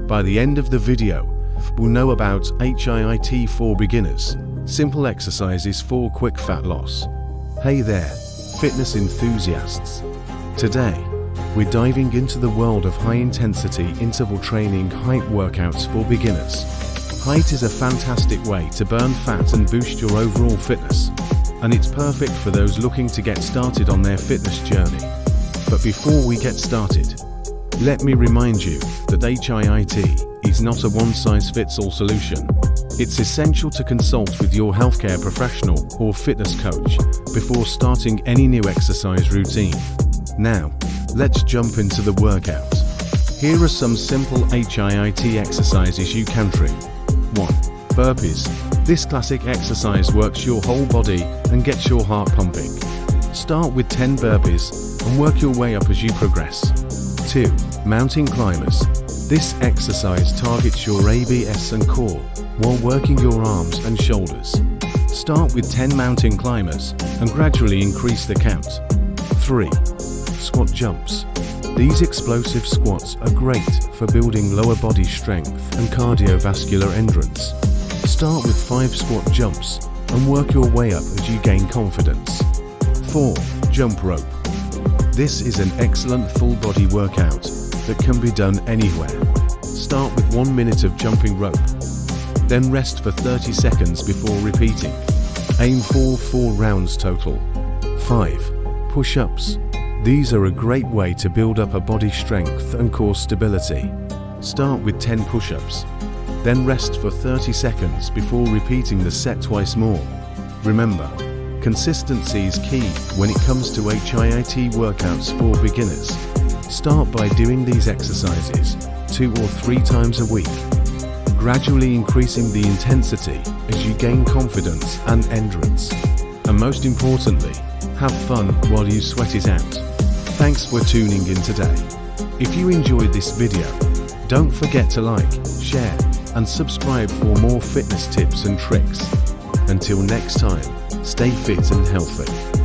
By the end of the video, we'll know about HIIT for beginners, simple exercises for quick fat loss. Hey there, fitness enthusiasts. Today, we're diving into the world of high-intensity interval training HIIT workouts for beginners. HIIT is a fantastic way to burn fat and boost your overall fitness, and it's perfect for those looking to get started on their fitness journey. But before we get started, let me remind you that HIIT is not a one-size-fits-all solution. It's essential to consult with your healthcare professional or fitness coach before starting any new exercise routine. Now, let's jump into the workout. Here are some simple HIIT exercises you can try. 1. Burpees. This classic exercise works your whole body and gets your heart pumping. Start with 10 burpees and work your way up as you progress. 2. Mountain climbers. This exercise targets your abs and core while working your arms and shoulders. Start with 10 mountain climbers and gradually increase the count. 3. Squat jumps. These explosive squats are great for building lower body strength and cardiovascular endurance. Start with 5 squat jumps and work your way up as you gain confidence. 4. Jump rope. This is an excellent full body workout that can be done anywhere. Start with 1 minute of jumping rope, then rest for 30 seconds before repeating. Aim for 4 rounds total. 5. Push-ups. These are a great way to build up a body strength and core stability. Start with 10 push-ups, then rest for 30 seconds before repeating the set twice more. Remember, consistency is key when it comes to HIIT workouts for beginners. Start by doing these exercises 2 or 3 times a week, gradually increasing the intensity as you gain confidence and endurance. And most importantly, have fun while you sweat it out. Thanks for tuning in today. If you enjoyed this video, don't forget to like, share, and subscribe for more fitness tips and tricks. Until next time, stay fit and healthy.